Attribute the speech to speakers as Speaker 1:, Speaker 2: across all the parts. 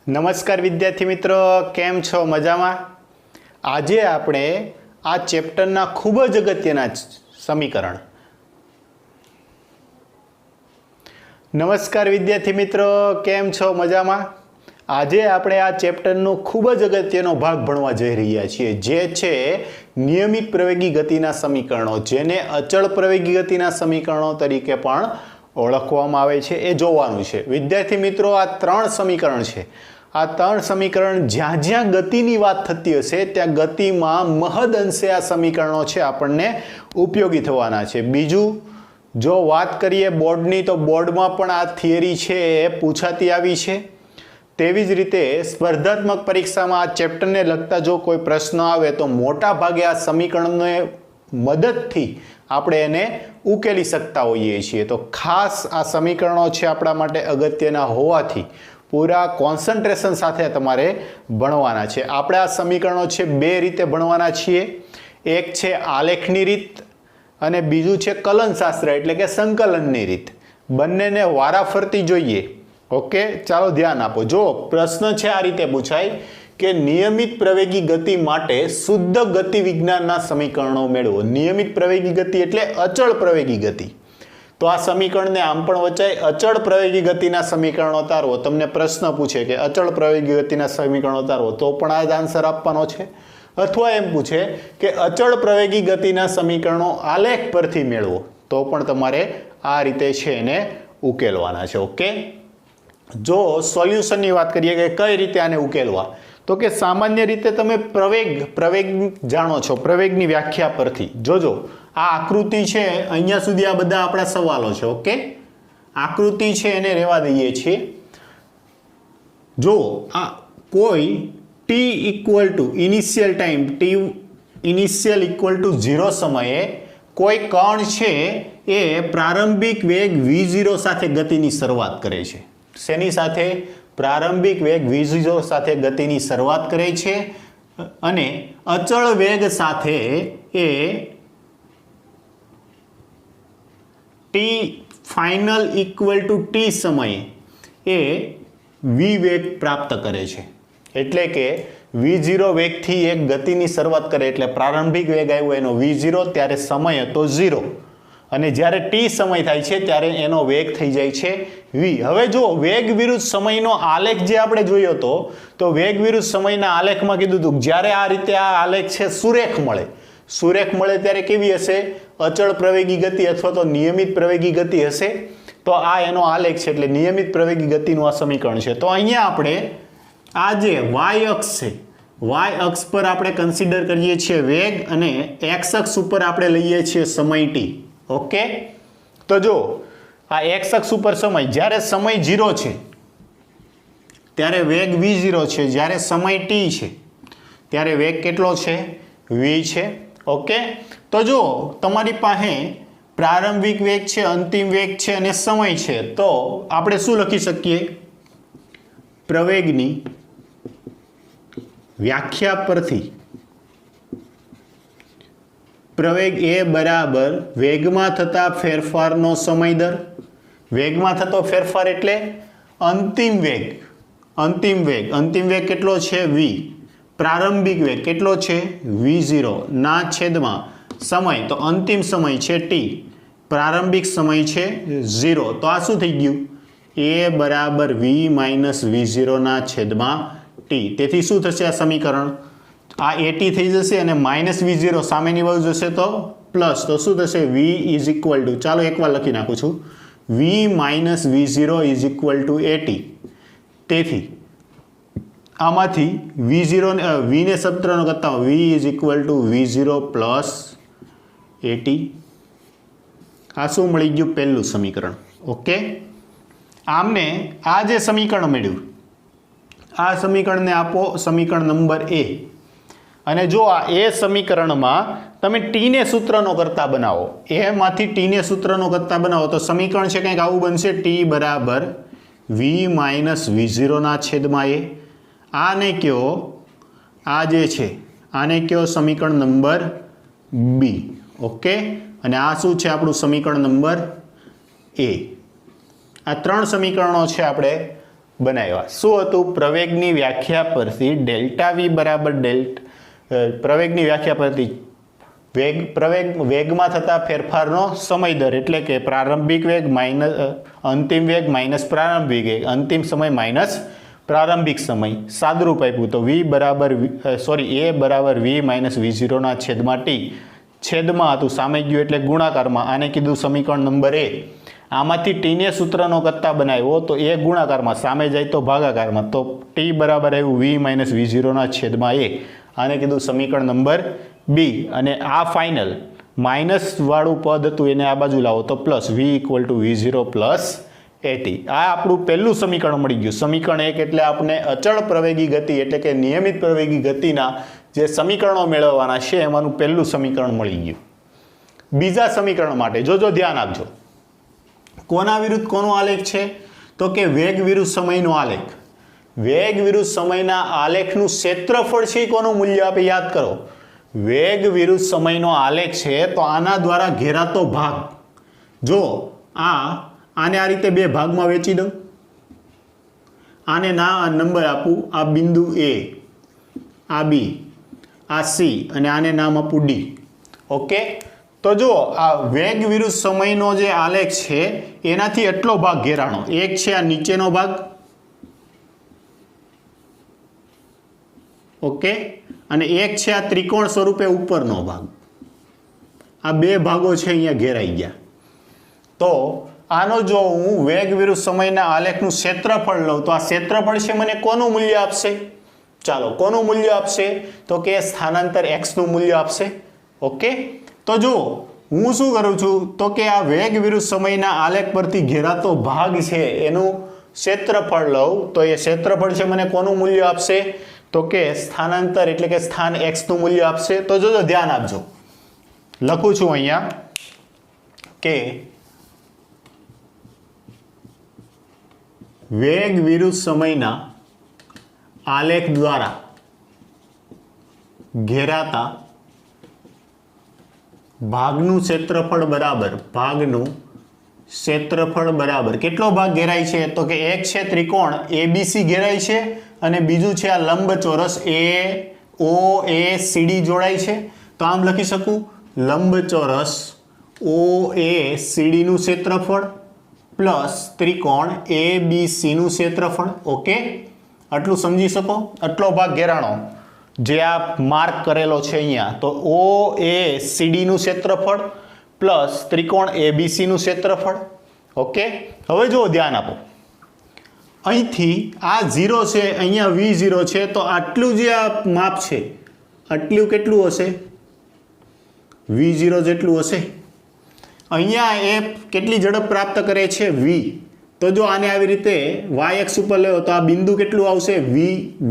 Speaker 1: નમસ્કાર વિદ્યાર્થી મિત્રો, કેમ છો? મજામાં? આજે આપણે આ ચેપ્ટરના ખૂબ જ અગત્યના સમીકરણ. નમસ્કાર વિદ્યાર્થી મિત્રો, કેમ છો? મજામાં? આજે આપણે આ ચેપ્ટરનો ખૂબ જ અગત્યનો ભાગ ભણવા જઈ રહ્યા છીએ, જે છે નિયમિત પ્રવેગી ગતિના સમીકરણો, જેને અચળ પ્રવેગી ગતિના સમીકરણો તરીકે પણ ઓળખવામાં આવે છે. એ જોવાનું છે વિદ્યાર્થી મિત્રો. આ ત્રણ સમીકરણ છે. આ ત્રણ સમીકરણ જ્યાં જ્યાં ગતિની વાત થતી હશે ત્યાં ગતિમાં મહદ અંશે આ સમીકરણો છે આપણને ઉપયોગી થવાના છે. બીજું, જો વાત કરીએ બોર્ડની, તો બોર્ડમાં પણ આ થિયરી છે એ પૂછાતી આવી છે. તેવી જ રીતે સ્પર્ધાત્મક પરીક્ષામાં આ ચેપ્ટરને લગતા જો કોઈ પ્રશ્ન આવે તો મોટા ભાગે આ સમીકરણને મદદથી આપણે એને ઉકેલી શકતા હોઈએ છીએ. તો ખાસ આ સમીકરણો છે આપણા માટે અગત્યના હોવાથી પૂરા કોન્સન્ટ્રેશન સાથે તમારે ભણવાના છે. આપણે આ સમીકરણો છે બે રીતે ભણવાના છીએ. એક છે આલેખની રીત અને બીજું છે કલનશાસ્ત્ર એટલે કે સંકલનની રીત. બંનેને વારાફરતી જોઈએ. ઓકે, ચાલો ધ્યાન આપો. જો પ્રશ્ન છે આ રીતે પૂછાય કે નિયમિત પ્રવેગી ગતિ માટે શુદ્ધ ગતિ વિજ્ઞાનના સમીકરણો મેળવો. નિયમિત પ્રવેગી ગતિ એટલે અચળ પ્રવેગી ગતિ. તો આ સમીકરણને આમ પણ વચાય અચળ પ્રવેગી ગતિના સમીકરણો તારવો. તમને પ્રશ્ન પૂછે કે અચળ પ્રવેગી ગતિના સમીકરણો તારવો, તો પણ આ જ આન્સર આપવાનો છે. અથવા એમ પૂછે કે અચળ પ્રવેગી ગતિના સમીકરણો આલેખ પરથી મેળવો, તો પણ તમારે આ રીતે છે એને ઉકેલવાના છે. ઓકે, જો સોલ્યુશનની વાત કરીએ કે કઈ રીતે આને ઉકેલવા, તો કે સામાન્ય રીતે તમે પ્રવેગ જાણો છો. પ્રવેગની વ્યાખ્યા પરથી જોજો. આ આકૃતિ છે, અહીંયા સુધી આ બધા આપણા સવાલો છે. ઓકે, આકૃતિ છે એને રહેવા દઈએ છીએ. જો આ કોઈ t equal to initial time t initial equal to 0 સમયે કોઈ કણ છે એ પ્રારંભિક વેગ v0 સાથે ગતિની શરૂઆત કરે છે. શેની સાથે? પ્રારંભિક વેગ v0 સાથે ગતિની શરૂઆત કરે છે અને અચળ વેગ સાથે એ t final equal to t સમયે એ v વેગ પ્રાપ્ત કરે છે. એટલે કે v0 વેગથી એક ગતિની શરૂઆત કરે એટલે પ્રારંભિક વેગ આવ્યો એનો v0, ત્યારે સમય હતો 0 અને જ્યારે t સમય થાય છે ત્યારે એનો વેગ થઈ જાય છે v. હવે જો વેગ વિરુદ્ધ સમયનો આલેખ જે આપણે જોયો હતો, તો વેગ વિરુદ્ધ સમયના આલેખમાં કીધું હતું જ્યારે આ રીતે આ આલેખ છે સુરેખ મળે ત્યારે કેવી હશે? અચળ પ્રવેગી ગતિ અથવા તો નિયમિત પ્રવેગી ગતિ હશે. તો આ એનો આલેખ છે એટલે નિયમિત પ્રવેગી ગતિનું આ સમીકરણ છે. તો અહીંયા આપણે આ જે y અક્ષ છે, y અક્ષ પર આપણે કન્સિડર કરીએ છીએ વેગ અને x અક્ષ ઉપર આપણે લઈએ છીએ સમય t. ઓકે, તો જો આ x અક્ષ ઉપર સમય, જ્યારે સમય 0 છે ત્યારે વેગ v0 છે, જ્યારે સમય t છે ત્યારે વેગ કેટલો છે? v છે. ઓકે, તો જો તમારી પાસે પ્રારંભિક વેગ છે, અંતિમ વેગ છે અને સમય છે, તો આપણે શું લખી શકીએ? પ્રવેગની વ્યાખ્યા પરથી પ્રવેગ એ બરાબર વેગમાં થતા ફેરફારનો સમય દર. વેગમાં થતો ફેરફાર એટલે અંતિમ વેગ કેટલો છે? v. પ્રારંભિક વેગ કેટલો છે? v0 ના છેદમાં સમય, તો અંતિમ સમય છે t, પ્રારંભિક સમય છે 0. તો આ શું થઈ ગયું? a બરાબર v માઇનસ v0 ના છેદમાં t. તેથી શું થશે? આ સમીકરણ આ at થઈ જશે અને માઇનસ v0 સામેની બાજુ જશે તો પ્લસ. તો શું થશે? v ઇઝ ઇક્વલ ટુ, ચાલો એકવાર લખી નાખું છું, v minus v0 is equal two at. તેથી આમાંથી v ને સૂત્રનો કરતા v is equal to v0 plus at. આ શું મળી ગયું? પહેલું સમીકરણ. ઓકે, આમને આ જે સમીકરણ મળ્યું, આ સમીકરણને આપો સમીકરણ નંબર a. અને જો આ એ સમીકરણમાં તમે t ને સૂત્રનો કરતા બનાવો, એમાંથી t ને સૂત્રનો કરતા બનાવો, તો સમીકરણ છે કંઈક આવું બનશે: t બરાબર v માઇનસ v0 ના છેદમાં a. આને કયો, આ જે છે આને કયો સમીકરણ નંબર b. ઓકે, અને આ શું છે આપણું સમીકરણ નંબર a. આ ત્રણ સમીકરણો છે આપણે બનાવ્યા. શું હતું? પ્રવેગની વ્યાખ્યા પરથી ડેલ્ટા વી બરાબર પ્રવેગની વ્યાખ્યા પરથી વેગમાં થતા ફેરફારનો સમય દર એટલે કે પ્રારંભિક વેગ માઇનસ અંતિમ વેગ માઇનસ પ્રારંભિક વેગ, અંતિમ સમય માઇનસ પ્રારંભિક સમય. સાદુરૂપ આપ્યું તો એ બરાબર વી માઇનસ V0 ના છેદમાં ટી. છેદમાં હતું, સામે ગયું એટલે ગુણાકારમાં. આને કીધું સમીકરણ નંબર એ. આમાંથી ટીને સૂત્રનો કરતા બનાવ્યો તો એ ગુણાકારમાં, સામે જાય તો ભાગાકારમાં. તો ટી બરાબર આવ્યું વી માઇનસ V0 ના છેદમાં એ. આને કીધું સમીકરણ નંબર બી. અને આ ફાઇનલ માઇનસ વાળું પદ હતું એને આ બાજુ લાવો તો plus V equal to V0 plus AT. આ આપણું પહેલું સમીકરણ મળી ગયું. સમીકરણ 1 એટલે આપણે અચળ પ્રવેગી ગતિ એટલે કે નિયમિત પ્રવેગી ગતિના જે સમીકરણો મેળવવાના છે એમાંનું પહેલું સમીકરણ મળી ગયું. બીજા સમીકરણ માટે જોજો, ધ્યાન આપજો. કોના વિરુદ્ધ કોનો આલેખ છે? તો કે વેગ વિરુદ્ધ સમયનો આલેખ. વેગ વિરુદ્ધ સમયના આલેખનું ક્ષેત્રફળ છે કોનું મૂલ્ય આપે યાદ કરો. વેગ વિરુદ્ધ સમયનો આલેખ છે તો આના દ્વારા ઘેરાતો ભાગ. જો આને આ રીતે બે ભાગમાં વેચી દઉં, આને ના નંબર આપું, આ બિંદુ એ, આ બી, આ સી અને આને નામ આપું ડી. ઓકે, તો જો આ વેગ વિરુદ્ધ સમયનો જે આલેખ છે એનાથી એટલો ભાગ ઘેરાણો. એક છે આ નીચેનો ભાગ, ઓકે, અને એક છે આ ત્રિકોણ સ્વરૂપે ઉપરનો ભાગ. આ બે ભાગો છે અહીંયા ઘેરાઈ ગયા. તો આનો જો હું વેગ વિરુદ્ધ સમયના આલેખનું ક્ષેત્રફળ લઉં તો આ ક્ષેત્રફળ છે મને કોનું મૂલ્ય આપશે? ચાલો, કોનું મૂલ્ય આપશે? તો કે સ્થાનાંતર x નું મૂલ્ય આપશે. ઓકે, તો જો હું શું કરું છું તો કે આ વેગ વિરુદ્ધ સમયના આલેખ પરથી ઘેરાતો ભાગ છે એનું ક્ષેત્રફળ લઉં તો એ ક્ષેત્રફળ છે મને કોનું મૂલ્ય આપશે? તો કે સ્થાનાંતર એટલે કે સ્થાન x નું મૂલ્ય આપશે. તો જોજો, ધ્યાન આપજો. લખું છું અહીંયા કે વેગ વિરુદ્ધ સમયના આલેખ દ્વારા ઘેરાતા ભાગનું ક્ષેત્રફળ બરાબર કેટલો ભાગ ઘેરાય છે? તો કે એક છે ત્રિકોણ ABC ઘેરાય છે અને બીજું છે આ લંબચોરસ OACD જોડાય છે. તો આમ લખી શકું લંબચોરસ OACD નું ક્ષેત્રફળ પ્લસ ત્રિકોણ ABC નું ક્ષેત્રફળ. ઓકે, આટલું સમજી શકો. આટલો ભાગ ઘેરાણો જે આ માર્ક કરેલો છે અહીંયા, તો OACD નું ક્ષેત્રફળ પ્લસ ત્રિકોણ ABC નું ક્ષેત્રફળ. ઓકે, હવે જો ધ્યાન આપો, અહીંથી આ 0 છે, અહીંયા V0 છે, તો આટલું જે આ માપ છે આટલું કેટલું હશે? V0 જેટલું હશે. અહીંયા એ કેટલી ઝડપ પ્રાપ્ત કરે છે? v. તો જો આને આવી રીતે y અક્ષ ઉપર લેવો તો આ બિંદુ કેટલું આવશે?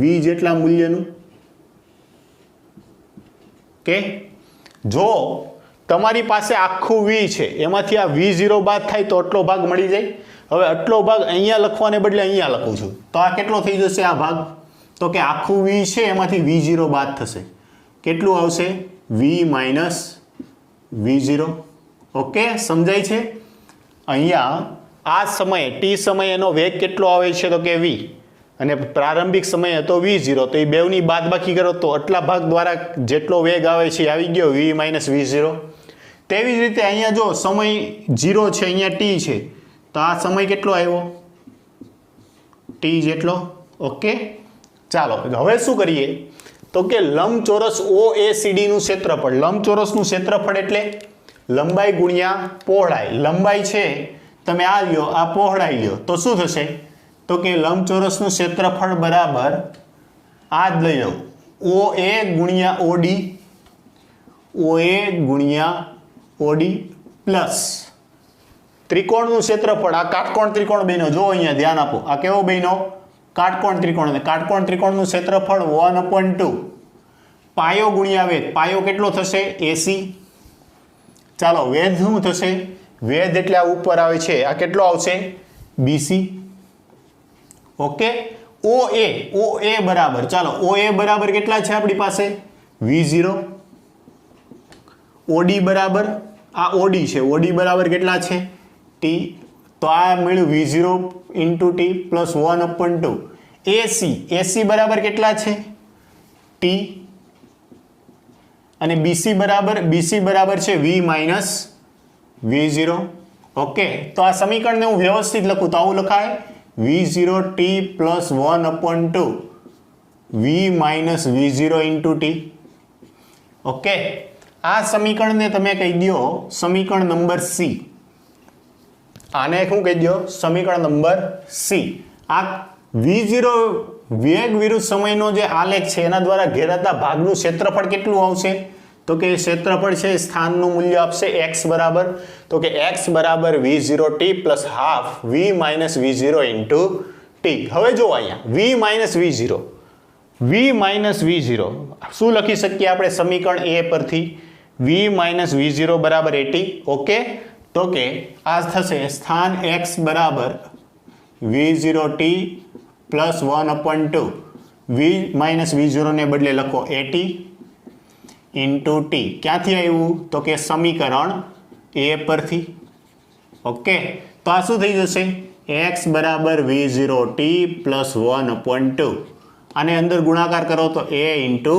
Speaker 1: v જેટલા મૂલ્યનું. કે જો તમારી પાસે આખું v છે એમાંથી આ V0 બાદ થાય તો આટલો ભાગ મળી જાય. હવે આટલો ભાગ અહીંયા લખવાને બદલે અહીંયા લખું છું તો આ કેટલો થઈ જશે આ ભાગ? તો કે આખું v છે એમાંથી V0 બાદ થશે. કેટલું આવશે? v minus V0. ઓકે, સમજાય છે? અહીંયા આ સમયે t સમયે એનો વેગ કેટલો આવે છે? તો કે v, અને પ્રારંભિક સમય હતો V0. તો એ બેવની બાદબાકી કરો તો આટલા ભાગ દ્વારા જેટલો વેગ આવે છે આવી ગયો v માઇનસ V0. તેવી જ રીતે અહીંયા જો સમય 0 છે, અહીંયા t છે, તો આ સમય કેટલો આવ્યો? t જેટલો. ઓકે, ચાલો હવે શું કરીએ તો કે લંબચોરસ OACD નું ક્ષેત્રફળ. લંબચોરસનું ક્ષેત્રફળ એટલે લંબાઈ ગુણ્યા પહોળાઈ. લંબાઈ છે તમે આ લ્યો, આ પહોળાઈ લ્યો, તો શું થશે? તો કે લંબચોરસનું ક્ષેત્રફળ બરાબર આ જ લઈ લઉં, OA ગુણ્યા OD પ્લસ ત્રિકોણનું ક્ષેત્રફળ. આ કાટકોણ ત્રિકોણ બન્યો, જો અહીંયા ધ્યાન આપો, આ કેવો બન્યો? કાટકોણ ત્રિકોણ. અને કાટકોણ ત્રિકોણનું ક્ષેત્રફળ 1/2 પાયો ગુણ્યા વેધ. પાયો કેટલો થશે? AC. ચાલો, વેધ શું થશે? વેધ એટલે આ ઉપર આવે છે, આ કેટલો આવશે? BC. ઓકે, OA બરાબર, ચાલો OA બરાબર કેટલા છે આપણી પાસે? V0. OD બરાબર, આ OD છે, OD બરાબર કેટલા છે? T. તો આ મળ્યું v0 ઇન્ટુ ટી પ્લસ 1/2 એસી બરાબર કેટલા છે ટી અને બીસી બરાબર છે v માઇનસ v0. ઓકે, તો આ સમીકરણને હું વ્યવસ્થિત લખું તો આવું લખાય v0 T plus 1/2 v minus v0 into T. Okay, આ સમીકરણને તમે કહી દો સમીકરણ નંબર સી. આને શું કહી દો સમીકરણ નંબર સી. આ v0 વેગ વિરુદ્ધ સમયનો જે આલેખ છે એના દ્વારા ઘેરાતા ભાગનું ક્ષેત્રફળ કેટલું આવશે તો કે ક્ષેત્રફળ છે સ્થાનનું મૂલ્ય આપશે x બરાબર તો કે x બરાબર v0 t plus half v minus v0 into T. હવે જો અહીંયા v માઇનસ v0 શું લખી શકીએ આપણે સમીકરણ એ પરથી v માઇનસ v0 બરાબર 80. ઓકે, તો કે આ થશે સ્થાન x બરાબર v0 t plus 1/2 v minus v0 ને બદલે લખો 80 ઇન્ટુ ટી. ક્યાંથી આવ્યું તો કે સમીકરણ એ પરથી. ઓકે, તો આ શું થઈ જશે x બરાબર v0 t પ્લસ 1/2 આને અંદર ગુણાકાર કરો તો a ઇન્ટુ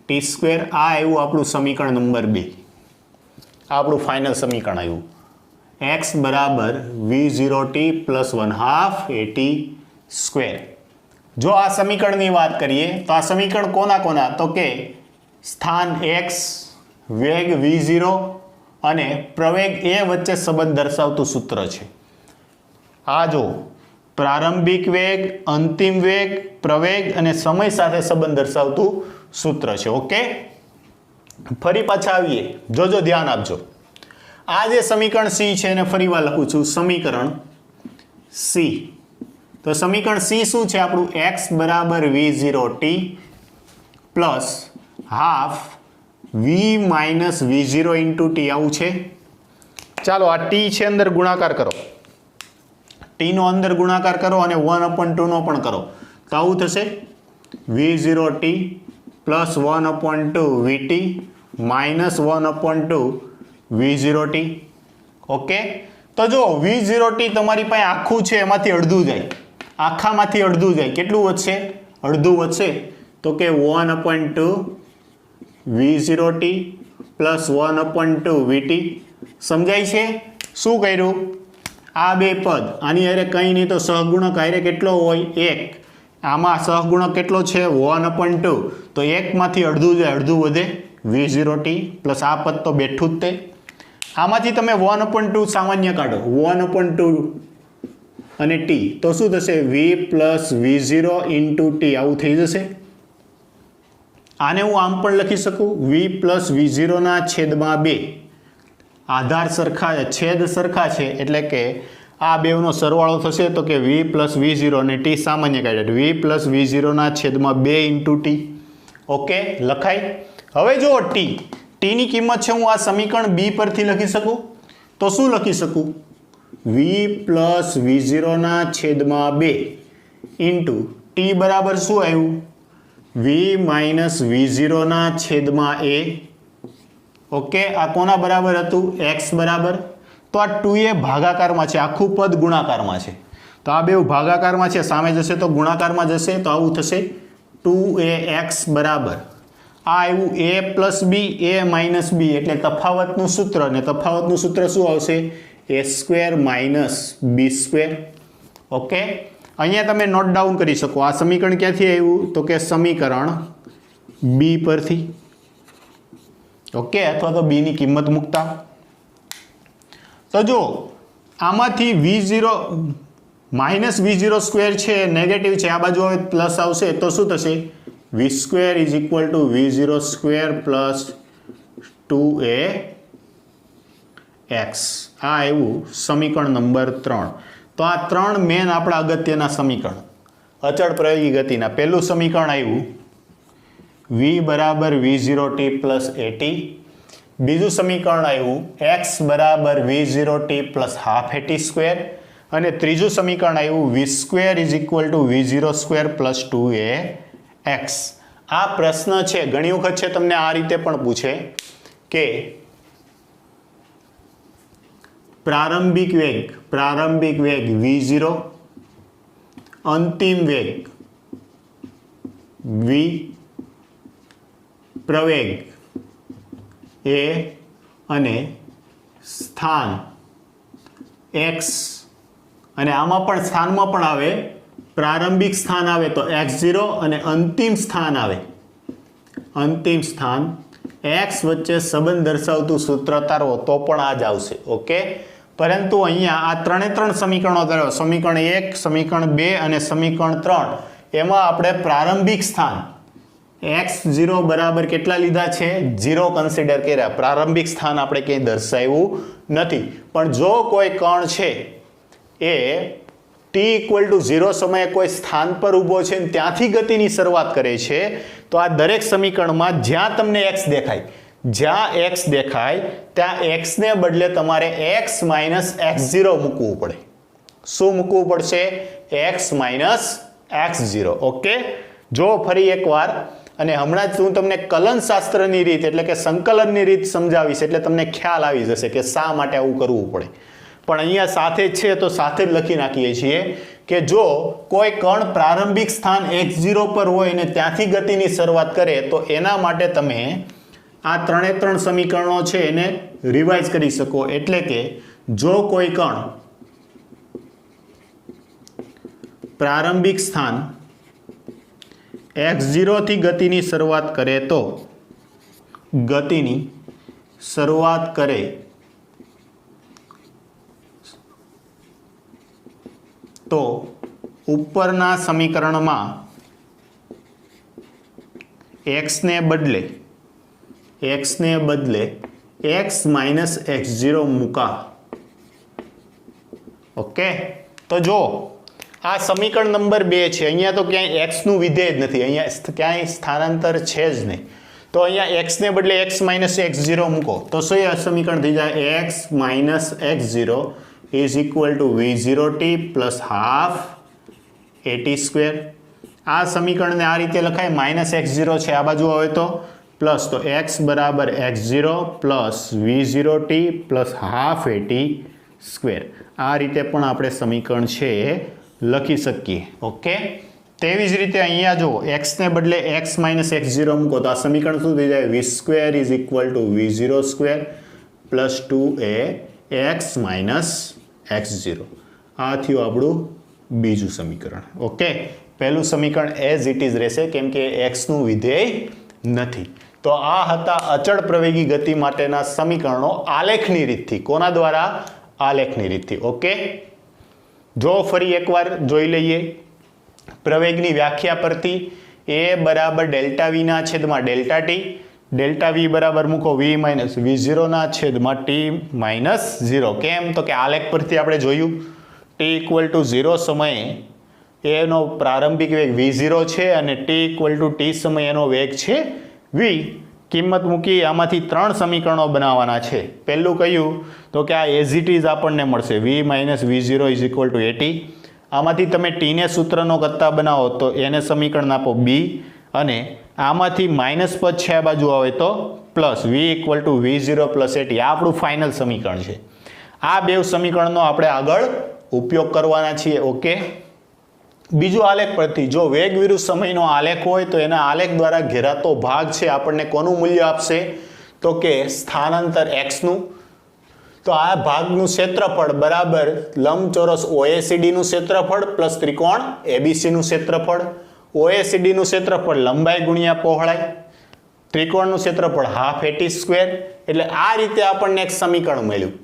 Speaker 1: ટી સ્ક્વેર. આ આવ્યું આપણું સમીકરણ નંબર 2. આપણું ફાઇનલ સમીકરણ આવ્યું x બરાબર v0 t plus 1/2 at square. જો આ સમીકરણની વાત કરીએ તો આ સમીકરણ કોના તો કે સ્થાન x વેગ v0 અને પ્રવેગ a વચ્ચે સંબંધ દર્શાવતું સૂત્ર છે. આ જો પ્રારંભિક વેગ, અંતિમ વેગ, પ્રવેગ અને સમય સાથે સંબંધ દર્શાવતું સૂત્ર છે. ઓકે, ફરી પાછા આવીએ, જોજો ધ્યાન આપજો. આ જે સમીકરણ સી છે એને ફરીવાર લખું છું સમીકરણ સી. તો સમીકરણ સી શું છે આપણું x બરાબર v0 t plus half v minus v0 into T આવું છે. ચાલો આ ટી છે અંદર ગુણાકાર કરો, ટીનો અંદર ગુણાકાર કરો અને 1/2 નો પણ કરો તો આવું થશે v0 t plus 1/2 vt minus 1/2 v0 t. Okay, તો જો v0 t તમારી પાસે આખું છે એમાંથી અડધું જાય, આખામાંથી અડધું જાય, કેટલું વધશે અડધું વધશે તો કે 1/2 v0 t પ્લસ 1/2 vt. સમજાય છે શું કર્યું આ બે પદ આની હારે કંઈ નહીં તો સહગુણક હારે કેટલો હોય 1. આમાં સહગુણક કેટલો છે 1/2 તો 1 માંથી અડધું જાય, અડધું વધે v0 t પ્લસ આ પદ તો બેઠું જ તે. આમાંથી તમે 1/2 સામાન્ય કાઢો 1/2 અને t તો શું થશે v plus v0 into T આવું થઈ જશે. આને હું આમ પણ લખી શકું v પ્લસ v0 ના છેદમાં 2. આધાર સરખા છેદ સરખા છે એટલે કે આ બેવનો સરવાળો થશે તો કે v પ્લસ v0 અને t સામાન્ય કાઢે v પ્લસ v0 ના છેદમાં 2 ઇન્ટુ ટી. ઓકે, લખાય. હવે જો ટીની કિંમત છે હું આ સમીકરણ બી પરથી લખી શકું તો શું લખી શકું v પ્લસ v0 ના છેદમાં 2 ઇન્ટુ ટી બરાબર શું આવ્યું v માઇનસ v0 ના છેદમાં a. ઓકે, આ કોના બરાબર હતું x બરાબર. તો આ 2a ભાગાકારમાં છે, આખું પદ ગુણાકારમાં છે તો આ બે ભાગાકારમાં છે, સામે જશે તો ગુણાકારમાં જશે તો આવું થશે 2ax બરાબર આ આવ્યું a plus B a minus B એટલે તફાવતનું સૂત્ર અને તફાવતનું સૂત્ર શું આવશે a square minus B square. Okay, અહીંયા તમે નોટ ડાઉન કરી શકો આ સમીકરણ ક્યાંથી આવ્યું તો કે સમીકરણ બી પરથી. ઓકે, અથવા તો બીની કિંમત મૂકતા. તો જો આમાંથી v0 માઇનસ v0 સ્ક્વેર છે નેગેટિવ છે, આ બાજુ હવે પ્લસ આવશે તો શું થશે v square is equal to v0 square plus 2ax. આ આવ્યું સમીકરણ નંબર 3. તો આ 3 મેન આપણા અગત્યના સમીકરણ અચળ પ્રયોગી ગતિના. પહેલું સમીકરણ આવ્યું v બરાબર v0 t પ્લસ 80. બીજું સમીકરણ આવ્યું x બરાબર v0 t plus half AT square અને ત્રીજું સમીકરણ આવ્યું v square is equal to v0 square plus 2ax. આ પ્રશ્ન છે ઘણી વખત છે તમને આ રીતે પણ પૂછે કે પ્રારંભિક વેગ v0, અંતિમ વેગ v, પ્રવેગ a અને સ્થાન x, અને આમાં પણ સ્થાનમાં પણ આવે, પ્રારંભિક સ્થાન આવે તો x0 અને અંતિમ સ્થાન આવે, અંતિમ સ્થાન x વચ્ચે સંબંધ દર્શાવતું સૂત્ર તારવો તો પણ આ જ આવશે. ઓકે, પરંતુ અહીંયા આ ત્રણ સમીકરણો ધરાવો, સમીકરણ 1, સમીકરણ 2 અને સમીકરણ 3, એમાં આપણે પ્રારંભિક સ્થાન x0 બરાબર કેટલા લીધા છે? 0 કન્સિડર કર્યા. પ્રારંભિક સ્થાન આપણે ક્યાંય દર્શાવ્યું નથી. પણ જો કોઈ કણ છે એ t=0 સમયે કોઈ સ્થાન પર ઊભો છે અને ત્યાંથી ગતિની શરૂઆત કરે છે, તો આ દરેક સમીકરણમાં જ્યાં તમને x દેખાય, ત્યાં x ને બદલે તમારે x - x0 મૂકવું પડે. શું મૂકવું પડશે? x - x0. ઓકે, જો ફરી એકવાર, અને હમણાં જ હું તમને કલનશાસ્ત્રની રીત એટલે કે સંકલનની રીત સમજાવીશ, એટલે તમને ખ્યાલ આવી જશે કે શા માટે આવું કરવું પડે. પણ અહીંયા સાથે જ છે તો સાથે જ લખી નાખીએ છીએ કે જો કોઈ કણ પ્રારંભિક સ્થાન x0 પર હોય અને ત્યાંથી ગતિની શરૂઆત કરે, તો એના માટે તમે આ ત્રણ સમીકરણો છે એને રિવાઇઝ કરી શકો. એટલે કે જો કોઈ કણ પ્રારંભિક સ્થાન x0 થી ગતિની શરૂઆત કરે તો ઉપરના સમીકરણમાં x ને બદલે x - x0 મૂકા. ઓકે, તો જો આ સમીકરણ નંબર 2 છે, અહીંયા તો ક્યાંય x નું વિધેય જ નથી, અહીંયા ક્યાંય સ્થાનાંતર છે જ નહીં. તો અહીંયા x ને બદલે x - x0 મૂકો તો શું આ સમીકરણ થઈ જાય? x - x0 is equal to v0t plus half at². આ સમીકરણને આ રીતે લખાય, -x0 છે આ બાજુ આવે તો પ્લસ, તો x બરાબર x0 plus v0t plus half at². આ રીતે પણ આપણે સમીકરણ છે લખી શકીએ. ઓકે, તેવી જ રીતે અહીંયા જો x ને બદલે x - x0 મૂકો તો આ સમીકરણ શું થઈ જાય? v² is equal to v0² plus 2ax - x0. આ થયું આપણું બીજું સમીકરણ. ઓકે, પહેલું સમીકરણ એઝ ઇટ ઇઝ રહેશે કેમ કે x નું વિધેય નથી. તો આ હતા અચળ પ્રવેગી ગતિ માટેના સમીકરણો આલેખની રીતથી. કોના દ્વારા? આલેખની રીતથી. ઓકે, જો ફરી એકવાર જોઈ લઈએ પ્રવેગની વ્યાખ્યા પરથી. a બરાબર ડેલ્ટા વી ના છેદમાં ડેલ્ટા ટી, ડેલ્ટા વી બરાબર મૂકો v - v0 ના છેદમાં t - 0. કેમ? તો કે આલેખ પરથી આપણે જોયું t=0 સમયે એનો પ્રારંભિક વેગ v0 છે અને t=t સમયે એનો વેગ છે v. કિંમત મૂકી આમાંથી 3 સમીકરણો બનાવવાના છે. પહેલું કયું? તો કે આ એઝ ઇટ ઇઝ આપણને મળશે v - v0 = at. આમાંથી તમે t ને સૂત્રનો કરતા બનાવો તો એને સમીકરણ આપો b, અને આમાંથી માઇનસ પદ છે આ બાજુ આવે તો પ્લસ, v = v0 + at. આ આપણું ફાઇનલ સમીકરણ છે. આ બે સમીકરણનો આપણે આગળ ઉપયોગ કરવાના છીએ. ઓકે, બીજું આલેખ પરથી જો વેગ વિરુદ્ધ સમયનો આલેખ હોય તો એના આલેખ દ્વારા ઘેરાતો ભાગ છે આપણને કોનું મૂલ્ય આપશે? તો કે સ્થાનાંતર x નું. તો આ ભાગનું ક્ષેત્રફળ બરાબર લંબચોરસ OECD નું ક્ષેત્રફળ પ્લસ ત્રિકોણ ABC નું ક્ષેત્રફળ. OECD નું ક્ષેત્રફળ લંબાઈ ગુણ્યા પહોળાઈ, ત્રિકોણનું ક્ષેત્રફળ હાફ at². એટલે આ રીતે આપણને એક સમીકરણ મળ્યું.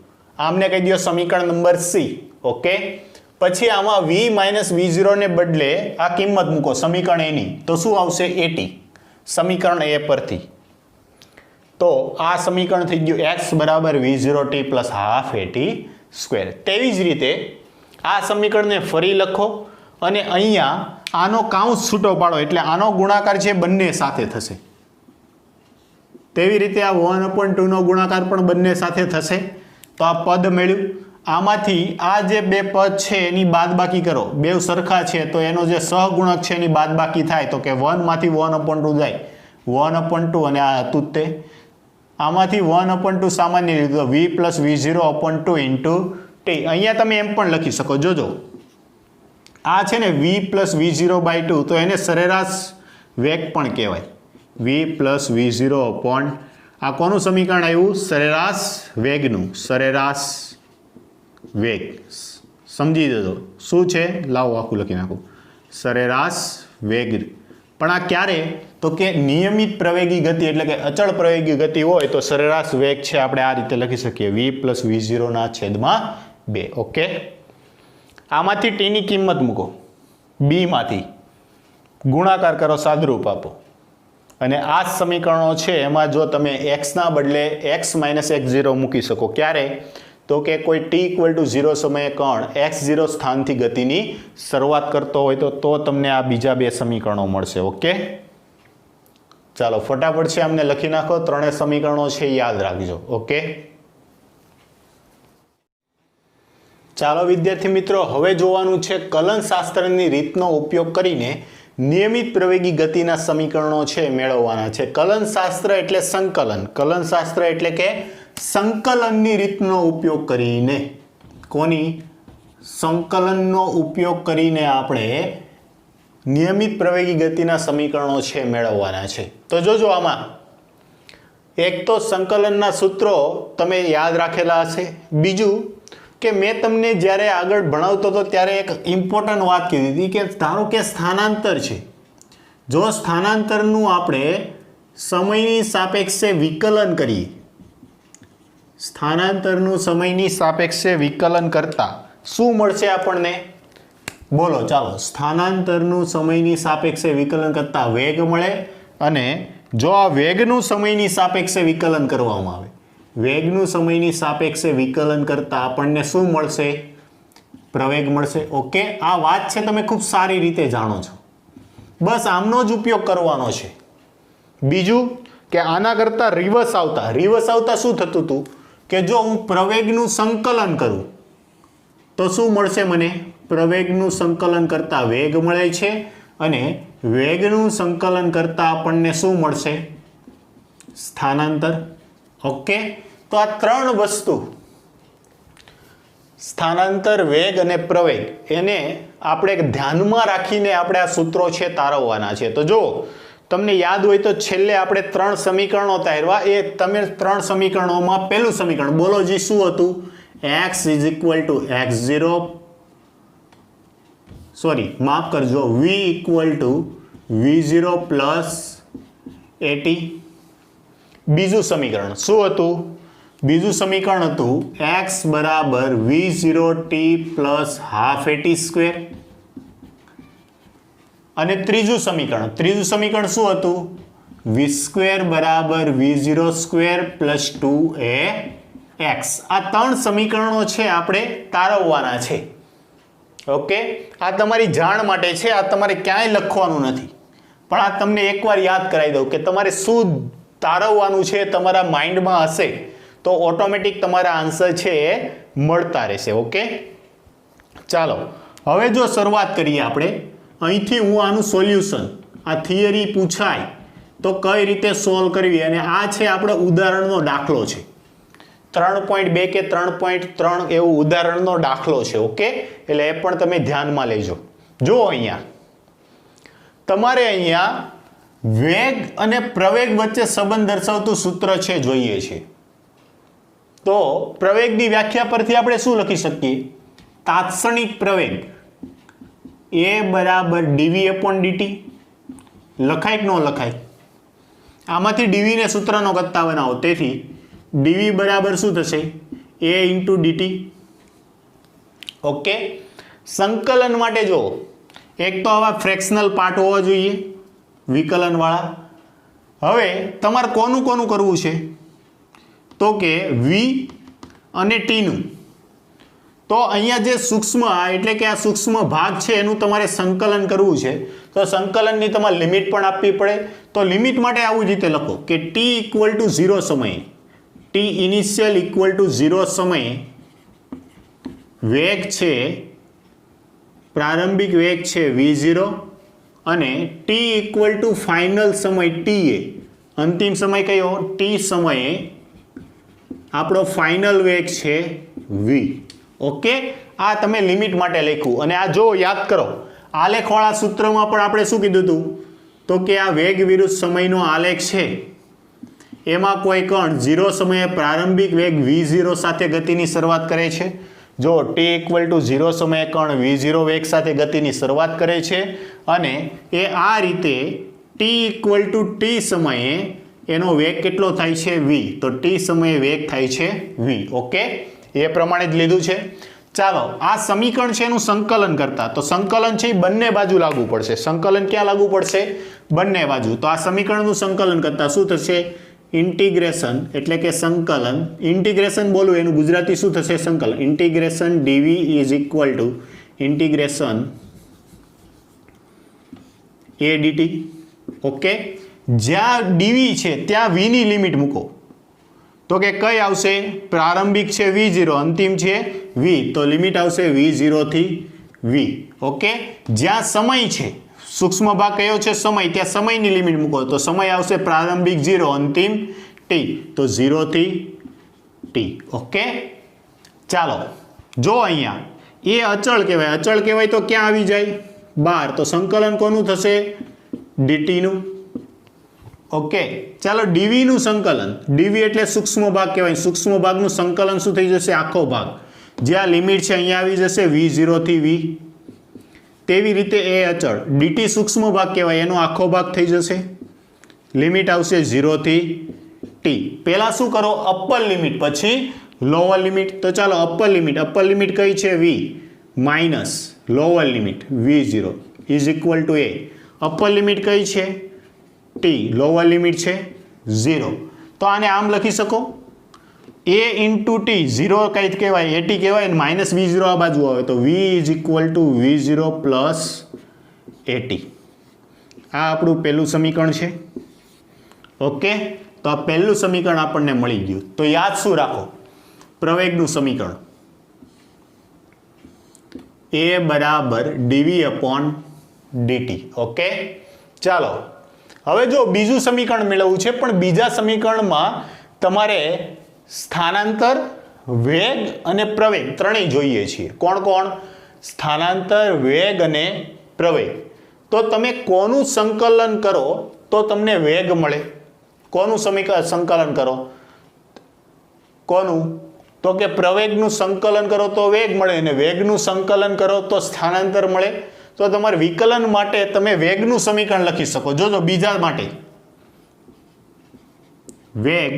Speaker 1: આમને કહી દો સમીકરણ નંબર C. ઓકે, પછી આમાં v - v0 ને બદલે આ કિંમત મૂકો સમીકરણ a ની, તો શું આવશે? at. સમીકરણ a પરથી તો આ સમીકરણ થઈ ગયું x બરાબર v0t પ્લસ હાફ at². તેવી જ રીતે આ સમીકરણને ફરી લખો અને અહીંયા આનો કાઉન્સ છૂટો પાડો એટલે આનો ગુણાકાર છે બંને સાથે થશે. તેવી રીતે આ 1/2 નો ગુણાકાર પણ બંને સાથે થશે. તો આ પદ મળ્યું. આમાંથી આ જે બે પદ છે એની બાદબાકી કરો. બે સરખા છે તો એનો જે સહગુણક છે એની બાદબાકી થાય તો કે 1 માંથી 1/2 જાય 1/2 અને આ હતું તે આમાંથી 1/2 સામાન્ય લીધું તો v plus v0/2 into T. અહીંયા તમે એમ પણ લખી શકો, જોજો આ છે ને v પ્લસ v0/2, તો એને સરેરાશ વેગ પણ કહેવાય. v પ્લસ v0 અપોન આ કોનું સમીકરણ આવ્યું? સરેરાશ વેગનું. સરેરાશ વેગ સમજી દેજો શું છે, લાવો આખું લખી નાખું. સરેરાશ વેગ. પણ આ ક્યારે? તો કે નિયમિત પ્રવેગી ગતિ એટલે કે અચળ પ્રવેગી ગતિ હોય તો સરેરાશ વેગ છે આપણે આ રીતે લખી શકીએ, v પ્લસ v0/2. ઓકે, આમાંથી ટીની કિંમત મૂકો, બી માંથી ગુણાકાર કરો, સાદુરૂપ આપો, અને આ સમીકરણો છે એમાં જો તમે એક્સના બદલે x માઇનસ x0 મૂકી શકો. ક્યારે? તો કે કોઈ t=0 સમયે કણ x0 સ્થાનથી ગતિની શરૂઆત કરતો હોય તો તમને આ બીજા બે સમીકરણો મળશે. ઓકે, ચાલો ફટાફટ છે અમને લખી નાખો, ત્રણેય સમીકરણો છે યાદ રાખજો. ઓકે, ચાલો વિદ્યાર્થી મિત્રો, હવે જોવાનું છે કલનશાસ્ત્રની રીતનો ઉપયોગ કરીને નિયમિત પ્રવેગી ગતિના સમીકરણો છે મેળવવાના છે. કલનશાસ્ત્ર એટલે સંકલન, કલનશાસ્ત્ર એટલે કે સંકલનની રીતનો ઉપયોગ કરીને, કોની? સંકલનનો ઉપયોગ કરીને આપણે નિયમિત પ્રવેગી ગતિના સમીકરણો છે મેળવવાના છે. તો જોજો આમાં એક તો સંકલનના સૂત્રો તમે યાદ રાખેલા હશે. બીજું કે મેં તમને જ્યારે આગળ ભણાવતો હતો ત્યારે એક ઇમ્પોર્ટન્ટ વાત કીધી હતી કે ધારો કે સ્થાનાંતર છે, જો સ્થાનાંતરનું આપણે સમયની સાપેક્ષે વિકલન કરીએ, સ્થાનાંતરનું સમયની સાપેક્ષે વિકલન કરતા શું મળશે આપણને? બોલો ચાલો. સ્થાનાંતરનું સમયની સાપેક્ષે વિકલન કરતા વેગ મળે, અને જો આ વેગનું સમયની સાપેક્ષે વિકલન કરવામાં આવે, વેગનું સમયની સાપેક્ષે વિકલન કરતા આપણને શું મળશે? પ્રવેગ મળશે. ઓકે, આ વાત છે તમે ખૂબ સારી રીતે જાણો છો, બસ આમનો જ ઉપયોગ કરવાનો છે. બીજું કે આના કરતા રિવર્સ આવતા શું થતું હતું કે જો હું પ્રવેગનું સંકલન કરું તો શું મળશે મને? પ્રવેગનું સંકલન કરતા વેગ મળે છે, અને વેગનું સંકલન કરતા આપણને શું મળશે? સ્થાનાંતર. ઓકે, તો આ ત્રણ વસ્તુ સ્થાનાંતર, વેગ અને પ્રવેગ, એને આપણે ધ્યાનમાં રાખીને આપણે આ સૂત્રો છે તારવવાના છે. તો જો તમને યાદ હોય તો છેલ્લે આપણે ત્રણ સમીકરણો તારવા, એ તમે ત્રણ સમીકરણોમાં પહેલું સમીકરણ બોલો જી શું હતું? x = x0, સોરી માફ કરજો, v = v0 + at. બીજું સમીકરણ શું હતું? બીજું સમીકરણ હતું x = v0t + ½ at². અને ત્રીજું સમીકરણ શું હતું? v² = v0² + 2ax. આ ત્રણ સમીકરણો છે આપણે તારવવાના છે. ઓકે, આ તમારી જાણ માટે છે, આ તમારે ક્યાંય લખવાનું નથી, પણ આ તમને એકવાર યાદ કરાવી દઉં કે તમારે શું તારવવાનું છે, તમારા માઇન્ડમાં હશે તો ઓટોમેટિક તમારા આન્સર છે એ મળતા રહેશે. ઓકે, ચાલો હવે જો શરૂઆત કરીએ આપણે અહીંથી. હું આનું સોલ્યુશન, આ થિયરી પૂછાય તો કઈ રીતે સોલ્વ કરવી, અને આ છે આપણે ઉદાહરણનો દાખલો છે, 3.2 કે 3.3 એવું ઉદાહરણનો દાખલો છે. ઓકે, એટલે એ પણ તમે ધ્યાનમાં લેજો. જો અહીંયા તમારે વેગ અને પ્રવેગ વચ્ચે સંબંધ દર્શાવતું સૂત્ર છે જોઈએ છે. તો પ્રવેગની વ્યાખ્યા પરથી આપણે શું લખી શકીએ? તાત્ક્ષણિક પ્રવેગ a = dv/dt. લખાય કે ન લખાય? આમાંથી dv ને સૂત્રનો કરતા બનાવો, તેથી dv બરાબર શું થશે? a × dt. ઓકે, સંકલન માટે જો એક તો આવા ફ્રેક્શનલ પાર્ટ હોવા જોઈએ વિકલન વાળા. હવે તમારે કોનું કરવું છે? તો કે v અને t નું. તો અહીંયા જે સૂક્ષ્મ એટલે કે આ સૂક્ષ્મ ભાગ છે એનું તમારે સંકલન કરવું છે, તો સંકલનની તમારે લિમિટ પણ આપવી પડે. તો લિમિટ માટે આવું જ રીતે લખો કે t = 0 સમયે, t ઇનિશિયલ = 0 સમયે વેગ છે, પ્રારંભિક વેગ છે v0, અને t = ફાઇનલ સમય ta, અંતિમ સમય કયો ટી સમયે આપણો ફાઇનલ વેગ છે v. ઓકે, આ તમે લિમિટ માટે લખ્યું. અને આ જો યાદ કરો, આલેખવાળા સૂત્રમાં પણ આપણે શું કીધું હતું તો કે આ વેગ વિરુદ્ધ સમયનો આલેખ છે એમાં કોઈ કણ 0 સમયે પ્રારંભિક વેગ v0 સાથે ગતિની શરૂઆત કરે છે. જો t = 0 સમયે કણ v0 વેગ સાથે ગતિની શરૂઆત કરે છે અને એ આ રીતે t = t સમયે એનો વેગ કેટલો થાય છે v. તો t સમયે વેગ થાય છે v. ઓકે, એ પ્રમાણે જ લીધું છે. ચાલો, આ સમીકરણ છે એનું સંકલન કરતા, તો સંકલન છે એ બંને બાજુ લાગુ પડશે. સંકલન ક્યાં લાગુ પડશે? બંને બાજુ. તો આ સમીકરણનું સંકલન કરતા શું થશે? ઇન્ટિગ્રેશન એટલે કે સંકલન. ઇન્ટિગ્રેશન બોલું એનું ગુજરાતી શું થશે? સંકલન. Integration dv = integration a dt. Okay, જ્યાં dv છે ત્યાં v ની લિમિટ મૂકો. તો કે કઈ આવશે? પ્રારંભિક છે v0, અંતિમ છે v, તો લિમિટ આવશે v0 થી v. ઓકે, જ્યાં સમય છે, સૂક્ષ્મ ભાગ કયો છે? સમય. ત્યાં સમયની લિમિટ મૂકો તો સમય આવશે પ્રારંભિક 0, અંતિમ t, તો 0 થી t. ઓકે, ચાલો જો અહીંયા એ અચળ કહેવાય. અચળ કહેવાય તો ક્યાં આવી જાય? બહાર. તો સંકલન કોનું થશે? dt નું. ઓકે, ચાલો dv નું સંકલન. dv એટલે સૂક્ષ્મ ભાગ કહેવાય. સૂક્ષ્મ ભાગનું સંકલન શું થઈ જશે? આખો ભાગ. જ્યાં લિમિટ છે અહીંયા આવી જશે v0 થી v. તેવી રીતે એ અચળ dt સૂક્ષ્મ ભાગ કહેવાય, એનો આખો ભાગ થઈ જશે. લિમિટ આવશે 0 થી t. પહેલા શું કરો? અપર લિમિટ પછી લોઅર લિમિટ. તો ચાલો અપર લિમિટ. અપર લિમિટ કઈ છે? v minus lower limit v0 = a. Upper limit કઈ છે? t. લોઅર લિમિટ છે 0. તો આને આમ લખી શકો a * t. 0 કઈ કહેવાય? at કહેવાય. માઇનસ v0 આ બાજુ આવે તો v = v0 + at. આ આપણું પહેલું સમીકરણ છે. ઓકે, તો આ પહેલું સમીકરણ આપણને મળી ગયું. તો યાદ શું રાખો? પ્રવેગનું સમીકરણ a = dv/dt. ઓકે, ચાલો હવે જો બીજું સમીકરણ મેળવવું છે, પણ બીજા સમીકરણમાં તમારે સ્થાનાંતર, વેગ અને પ્રવેગ ત્રણેય જોઈએ છીએ. કોણ કોણ? સ્થાનાંતર, વેગ અને પ્રવેગ. તો તમે કોનું સંકલન કરો તો તમને વેગ મળે? કોનું સંકલન કરો? કોનું? તો કે પ્રવેગનું સંકલન કરો તો વેગ મળે અને વેગનું સંકલન કરો તો સ્થાનાંતર મળે. તો તમારે વિકલન માટે તમે વેગનું સમીકરણ લખી શકો. જોજો બીજા માટે વેગ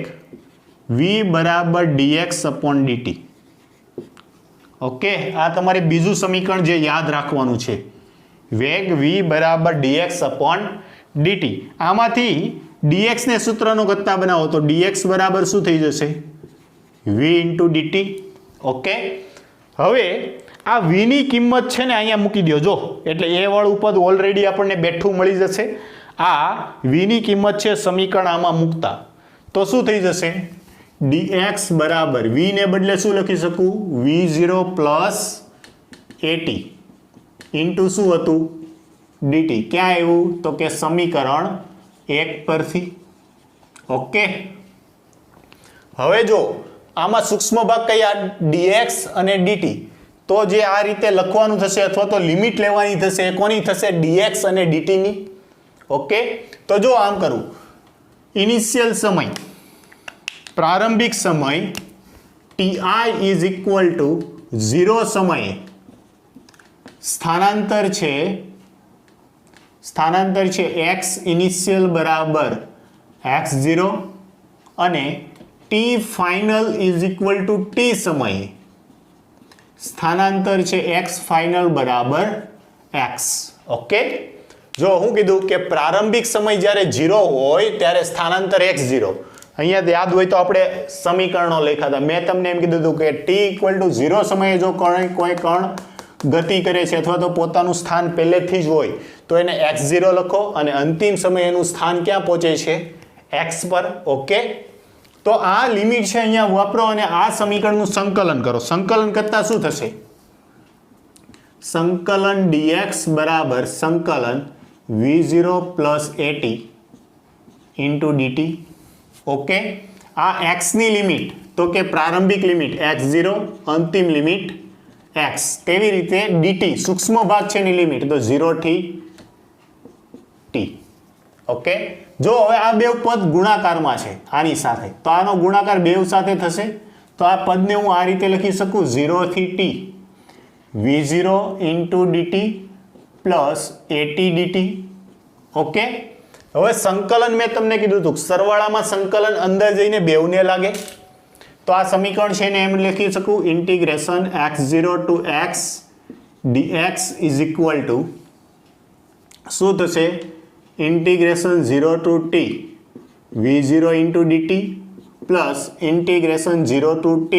Speaker 1: v = dx/dt. ઓકે, આ તમારે બીજું સમીકરણ જે યાદ રાખવાનું છે. વેગ v = dx/dt. આમાંથી dx ને સૂત્રનો ગત્તા બનાવો તો dx બરાબર શું થઈ જશે? v × dt. ઓકે, હવે આ v ની કિંમત છે ને અહીંયા મૂકી દો. જો એટલે એ વાળું પદ ઓલરેડી આપણને બેઠું મળી જશે. આ v ની કિંમત છે સમીકરણ આમાં મૂકતા તો શું થઈ જશે? dx બરાબર v ને બદલે શું લખી શકું? v0 + at ઇન્ટુ શું હતું? dt. ક્યાં આવ્યું? તો કે સમીકરણ 1 પરથી. ઓકે, હવે જો આમાં સૂક્ષ્મ ભાગ કયા? dx અને dt. તો જે આ રીતે લખવાનું થશે અથવા તો લિમિટ લેવાની થશે એ કોની થશે? dx અને dt ની. ઓકે, તો જો આમ કરું, ઇનિશિયલ સમય, પ્રારંભિક સમય ti = 0 સમયે સ્થાનાંતર છે x ઇનિશિયલ બરાબર x0 અને t ફાઇનલ = t સમયે સ્થાનાંતર છે x ફાઇનલ બરાબર x. ઓકે, જો હું કીધું કે પ્રારંભિક સમય જ્યારે 0 હોય ત્યારે સ્થાનાંતર x0. અહીંયા યાદ હોય તો આપણે સમીકરણો લખ્યા હતા. મેં તમને એમ કીધું હતું કે t = 0 સમયે જો કોઈ કણ ગતિ કરે છે અથવા તો પોતાનું સ્થાન પહેલેથી જ હોય તો એને x0 લખો અને અંતિમ સમયે એનું સ્થાન ક્યાં પહોંચે છે? x પર. ઓકે, તો આ લિમિટ છે અહીંયા વાપરો અને આ સમીકરણનું સંકલન કરો. સંકલન કરતા શું થશે? સંકલન dx બરાબર સંકલન v0 + at into DT. Okay, આ એક્સની લિમિટ તો કે પ્રારંભિક લિમિટ x0, અંતિમ લિમિટ x. તેવી રીતે dt સૂક્ષ્મ ભાગ છે એની લિમિટ તો 0 થી t. ઓકે, જો હવે આ બે પદ ગુણાકારમાં છે આની સાથે, તો આનો ગુણાકાર બેવ સાથે થશે, તો આ પદને હું આ રીતે લખી શકું 0 થી t v0 into dt plus at dt. Okay, હવે સંકલન મેં તમને કીધું હતું સરવાળામાં સંકલન અંદર જઈને બેવને લાગે, તો આ સમીકરણ છે ને એમ લખી શકું integration x0 to x dx is equal to શું થશે integration 0 to t v0 into dt plus integration 0 to t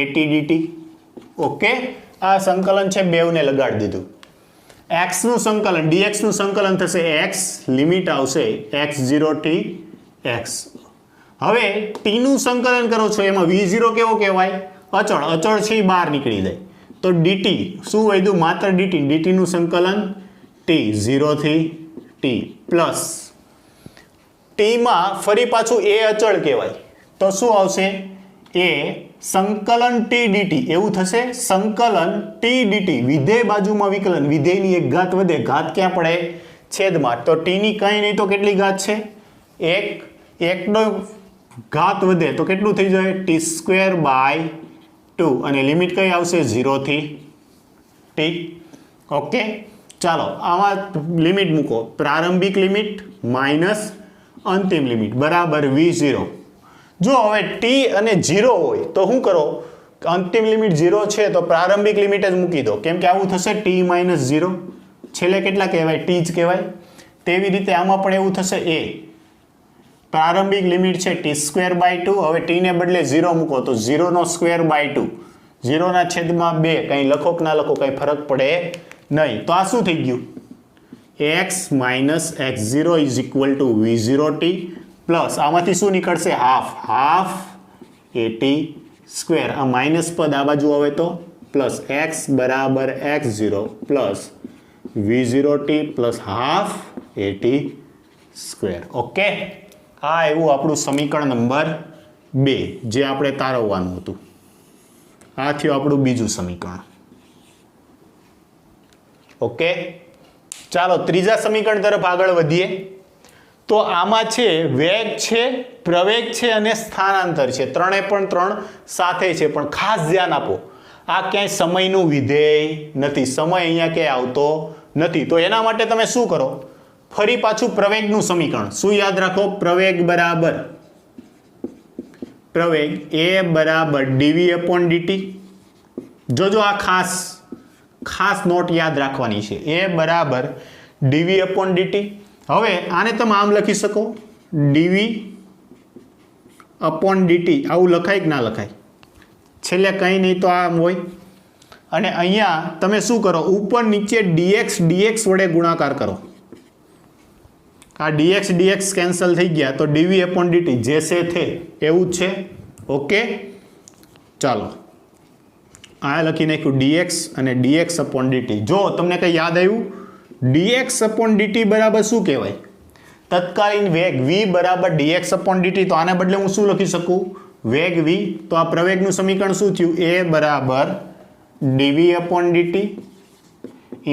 Speaker 1: at dt. Okay, આ સંકલન છે બેવને લગાડી દીધું. x નું સંકલન dx નું સંકલન થશે x, લિમિટ આવશે x0 થી x. હવે t નું સંકલન કરો છો એમાં v0 કેવો કહેવાય અચળ છે બહાર નીકળી જાય, તો dt શું વધ્યું માત્ર dt નું સંકલન t 0 થી t પ્લસ t માં ફરી પાછું a અચળ કહેવાય, તો શું આવશે a સંકલન t dt એવું થશે. સંકલન t dt વિધેય બાજુમાં વિકલન, વિધેયની એક ઘાત વધે, ઘાત ક્યાં પડે છેદમાં, તો t ની કંઈ નહીં તો કેટલી ઘાત છે 1, 1 નો ઘાત વધે તો કેટલું થઈ જાય t²/2 અને લિમિટ કઈ આવશે 0 થી t. ઓકે, ચાલો આમાં લિમિટ મૂકો, પ્રારંભિક લિમિટ માઇનસ અંતિમ લિમિટ બરાબર v0. જો હવે t અને 0 હોય તો શું કરો, અંતિમ લિમિટ 0 છે તો પ્રારંભિક લિમિટ જ મૂકી દો, કેમ કે આવું થશે t - 0 છેલ્લે કેટલા કહેવાય t જ કહેવાય. તેવી રીતે આમાં પણ એવું થશે a પ્રારંભિક લિમિટ છે t²/2, હવે t ને બદલે 0 મૂકો તો 0/2, 0 ના છેદમાં 2, કંઈ લખો કે ના લખો કંઈ ફરક પડે નહીં. તો આ શું થઈ ગયું x - x0 is equal two v0t plus આમાંથી શું નીકળશે હાફ at². આ માઇનસ પદ આ બાજુ આવે તો પ્લસ x બરાબર x0 plus v0t plus half at². Okay, આ એવું આપણું સમીકરણ નંબર 2 જે આપણે તારવવાનું હતું. આ થયું આપણું બીજું સમીકરણ. ઓકે, ચાલો ત્રીજા સમીકરણ તરફ આગળ વધીએ. તો આમાં છે વેગ છે, પ્રવેગ છે અને સ્થાનાંતર છે, ત્રણે પણ 3 સાથે છે. પણ ખાસ ધ્યાન આપો આ ક્યાંય સમયનું વિધેય નથી, સમય અહીંયા ક્યાંય આવતો નથી. તો એના માટે તમે શું કરો, ફરી પાછું પ્રવેગનું સમીકરણ શું યાદ રાખો, પ્રવેગ બરાબર a બરાબર dv/dt. જોજો આ ખાસ નોટ યાદ રાખવાની છે, a બરાબર dv/dt. હવે આને તમે આમ લખી શકો dv/dt, આવું લખાય કે ના લખાય, છેલ્લે કંઈ નહીં તો આમ હોય. અને અહીંયા તમે શું કરો, ઉપર નીચે dx વડે ગુણાકાર કરો, આ dx કેન્સલ થઈ ગયા તો dv/dt જૈસે થે એવું જ છે. ઓકે, ચાલો આ લખી નાખ્યું dx અને dx/dt. જો તમને કંઈ યાદ આવ્યું, dx/dt બરાબર શું કહેવાય, તત્કાલીન વેગ v બરાબર dx/dt. તો આને બદલે હું શું લખી શકું વેગ v, તો આ પ્રવેગનું સમીકરણ શું થયું a બરાબર dv/dt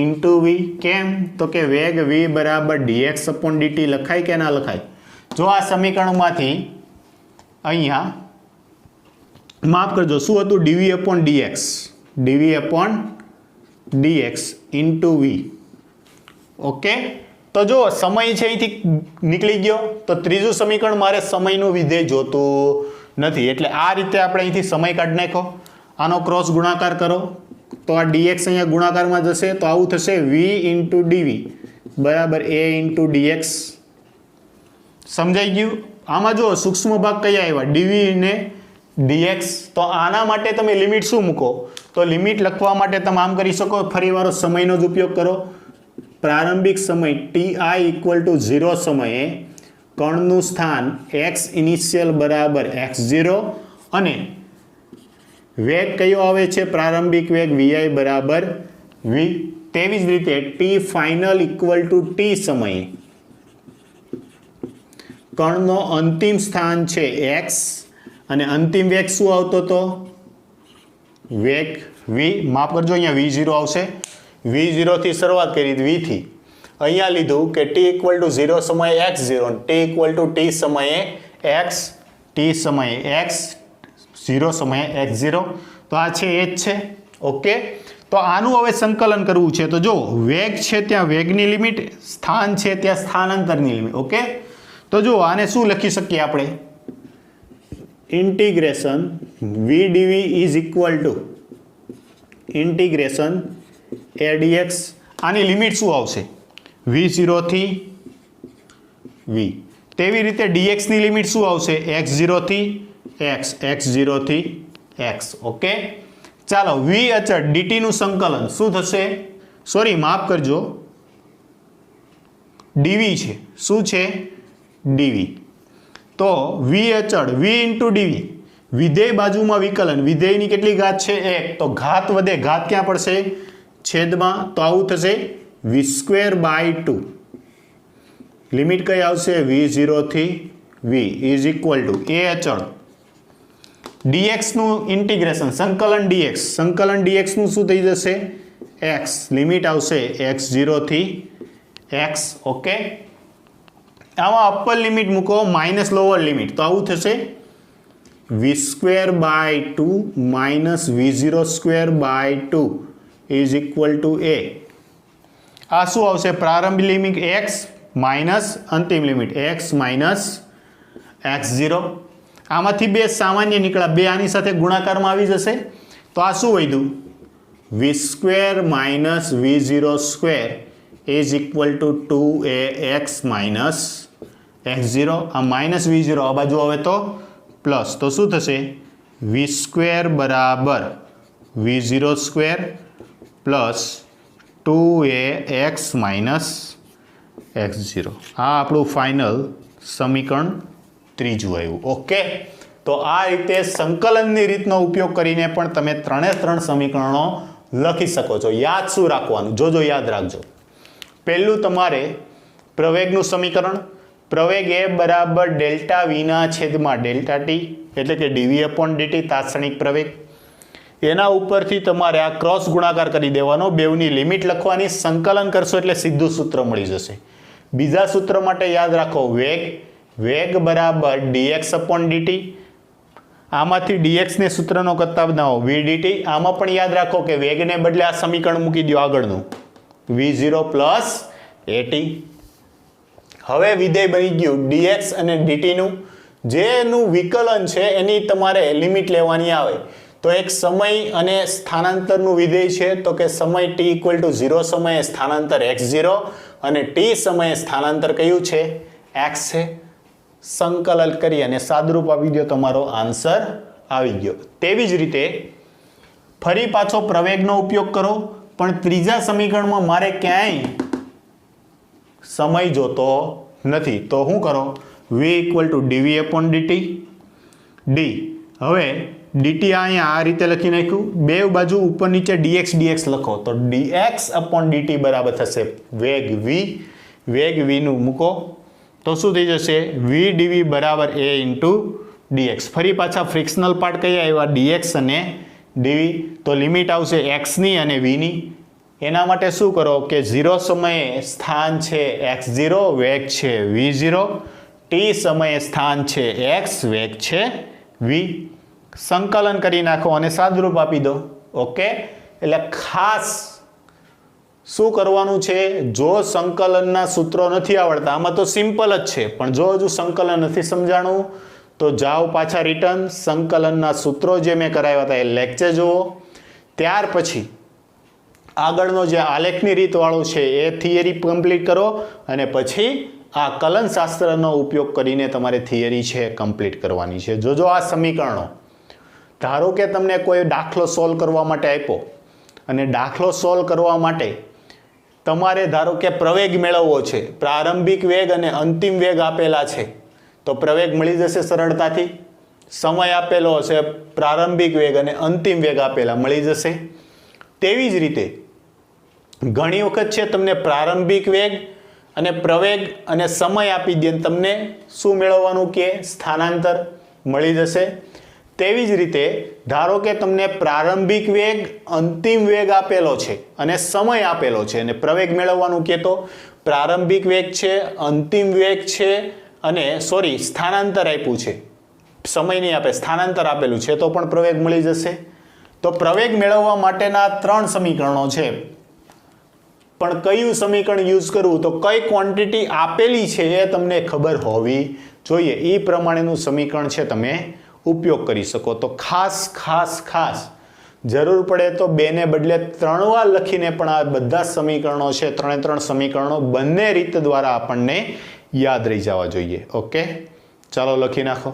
Speaker 1: ઇન્ટુ v. કેમ, તો કે વેગ v બરાબર dx/dt લખાય કે ના લખાય. જો આ સમીકરણમાંથી અહીંયા માફ કરજો શું હતું dv/dx ઇન્ટુ v. ઓકે, તો જો સમય છે અહીંથી નીકળી ગયો, તો ત્રીજું સમીકરણ મારે સમયનું વિધેય જોતું નથી, એટલે આ રીતે આપણે અહીંથી સમય કાઢી નાખો, આનો ક્રોસ ગુણાકાર કરો તો આ dx અહીંયા ગુણાકારમાં જશે તો આવું થશે v ઇન્ટુ dv બરાબર a ઇન્ટુ dx. સમજાઈ ગયું. આમાં જો સૂક્ષ્મ ભાગ કયા આવ્યા dv ને dx, તો આના માટે તમે લિમિટ શું મૂકો, તો લિમિટ લખવા માટે તમે આમ કરી શકો, ફરીવાર સમયનો જ ઉપયોગ કરો. પ્રારંભિક સમય ti = 0 સમયે કણનું સ્થાન x ઇનિશિયલ બરાબર x0 અને વેગ કયો આવે છે પ્રારંભિક વેગ vi બરાબર v. તેવી જ રીતે t ફાઇનલ = t સમયે કણનો અંતિમ સ્થાન છે x અને અંતિમ વેગ શું આવતો હતો વેગ v, માફ કરજો અહીંયા v0 આવશે, v0 થી શરૂઆત કરી v થી અહીંયા લીધું કે t = 0 સમયે x0 અને t = t સમયે x, t સમયે x, 0 સમયે x0, તો આ છે એ જ છે. ઓકે, તો આનું હવે સંકલન કરવું છે. તો જો વેગ છે ત્યાં વેગની લિમિટ, સ્થાન છે ત્યાં સ્થાનાંતરની લિમિટ. ઓકે, તો જો આને શું લખી શકીએ આપણે, integration v dv is equal two integration a dx. આની લિમિટ શું આવશે v0 થી v. તેવી રીતે dx ની લિમિટ શું આવશે x0 થી x, x0 થી x. ઓકે, ચાલો v અચળ dt નું સંકલન શું થશે, સોરી માફ કરજો dv છે, શું છે dv. તો v અચળ v ઇન્ટુ dv, વિધેય બાજુમાં વિકલન, વિધેયની કેટલી ઘાત છે 1, તો ઘાત વધે, ઘાત ક્યાં પડશે છેદમાં, તો આવું થશે v²/2. લિમિટ કઈ આવશે v0 થી v is equal two a અચળ dx નું ઇન્ટિગ્રેશન સંકલન dx, સંકલન dx નું શું થઈ જશે x, લિમિટ આવશે x0 થી x. ઓકે, આમાં અપર લિમિટ મૂકો માઇનસ લોઅર લિમિટ, તો આવું થશે v²/2 minus v0²/2 is equal two a. આ શું આવશે પ્રારંભિક લિમિટ x માઇનસ અંતિમ લિમિટ x માઇનસ x0. આમાંથી બે સામાન્ય નીકળ્યા, બે આની સાથે ગુણાકારમાં આવી જશે, તો આ શું વધ્યું v² minus v0² is equal two 2ax minus x0. આ માઇનસ v0 આ બાજુ આવે તો પ્લસ, તો શું થશે v² બરાબર v0² plus 2ax minus x0. આ આપણું ફાઇનલ સમીકરણ ત્રીજું આવ્યું. ઓકે, તો આ રીતે સંકલનની રીતનો ઉપયોગ કરીને પણ તમે 3 સમીકરણો લખી શકો છો. યાદ શું રાખવાનું, જોજો યાદ રાખજો. પહેલું તમારે પ્રવેગનું સમીકરણ, પ્રવેગ એ બરાબર ડેલ્ટા વીના છેદમાં ડેલ્ટા ટી, એટલે કે dv/dt તાત્ક્ષણિક પ્રવેગ. એના ઉપરથી તમારે આ ક્રોસ ગુણાકાર કરી દેવાનો, બેવની લિમિટ લખવાની, સંકલન કરશો એટલે સીધું સૂત્ર મળી જશે. બીજા સૂત્ર માટે યાદ રાખો વેગ, વેગ બરાબર dx/dt. આમાંથી dx ને સૂત્રનો કરતા બનાવો v dt. આમાં પણ યાદ રાખો કે વેગને બદલે આ સમીકરણ મૂકી દો આગળનું v0 પ્લસ at. હવે વિધેય બની ગયું dx અને dt નું, જેનું વિકલન છે એની તમારે લિમિટ લેવાની આવે. તો એક સમય અને સ્થાનાંતરનું વિધેય છે, તો કે સમય t = 0 સમયે સ્થાનાંતર x0 અને t સમયે સ્થાનાંતર કયું છે x છે. સંકલન કરી અને સાદરૂપ આપી દો, તમારો આન્સર આવી ગયો. તેવી જ રીતે ફરી પાછો પ્રવેગનો ઉપયોગ કરો, પણ ત્રીજા સમીકરણમાં મારે ક્યાંય સમય જોતો નથી, તો શું કરો v = dv/dt d. હવે dt અહીંયા આ રીતે લખી નાખ્યું, બે બાજુ ઉપર નીચે dx લખો, તો dx/dt બરાબર થશે વેગ v, વેગ v નું મૂકો તો શું થઈ જશે v dv બરાબર a ઇન્ટુ dx. ફરી પાછા ફ્રિક્શનલ પાર્ટ કયા આવ્યા dx અને dv, તો લિમિટ આવશે x ની અને v ની. એના માટે શું કરો કે 0 સમયે સ્થાન છે x0, વેગ છે v0, t સમયે સ્થાન છે x, વેગ છે v. સંકલન કરી નાખો અને સાદરૂપ આપી દો. ઓકે, એટલે ખાસ શું કરવાનું છે, જો સંકલનના સૂત્રો નથી આવડતા, આમાં તો સિમ્પલ જ છે, પણ જો હજુ સંકલન નથી સમજાણું તો જાઓ પાછા રિટર્ન, સંકલનના સૂત્રો જે મેં કરાવ્યા હતા એ લેક્ચર જુઓ, ત્યાર પછી આગળનો જે આલેખની રીતવાળો છે એ થિયરી કમ્પ્લીટ કરો, અને પછી આ કલનશાસ્ત્રનો ઉપયોગ કરીને તમારે થિયરી છે કમ્પ્લીટ કરવાની છે. જોજો આ સમીકરણો, ધારો કે તમને કોઈ દાખલો સોલ્વ કરવા માટે આપ્યો, અને દાખલો સોલ્વ કરવા માટે તમારે ધારો કે પ્રવેગ મેળવવો છે, પ્રારંભિક વેગ અને અંતિમ વેગ આપેલા છે, તો પ્રવેગ મળી જશે સરળતાથી. સમય આપેલો હશે, પ્રારંભિક વેગ અને અંતિમ વેગ આપેલા મળી જશે. તેવી જ રીતે ઘણી વખત છે તમને પ્રારંભિક વેગ અને પ્રવેગ અને સમય આપી દે તમને શું મેળવવાનું કે સ્થાનાંતર મળી જશે. તેવી જ રીતે ધારો કે તમને પ્રારંભિક વેગ, અંતિમ વેગ આપેલો છે અને સમય આપેલો છે અને પ્રવેગ મેળવવાનું કે તો પ્રારંભિક વેગ છે, અંતિમ વેગ છે અને સ્થાનાંતર આપ્યું છે, સમય નહીં આપે, સ્થાનાંતર આપેલું છે તો પણ પ્રવેગ મળી જશે. તો પ્રવેગ મેળવવા માટેના 3 સમીકરણો છે. પણ કયું સમીકરણ યુઝ કરવું, તો કઈ ક્વોન્ટિટી આપેલી છે એ તમને ખબર હોવી જોઈએ. એ પ્રમાણેનું સમીકરણ છે તમે ઉપયોગ કરી શકો. તો ખાસ જરૂર પડે તો 2 ને બદલે 3 વાર લખીને પણ આ બધા સમીકરણો છે, 3 સમીકરણો બંને રીત દ્વારા આપણને યાદ રહી જવા જોઈએ. ઓકે, ચાલો લખી નાખો.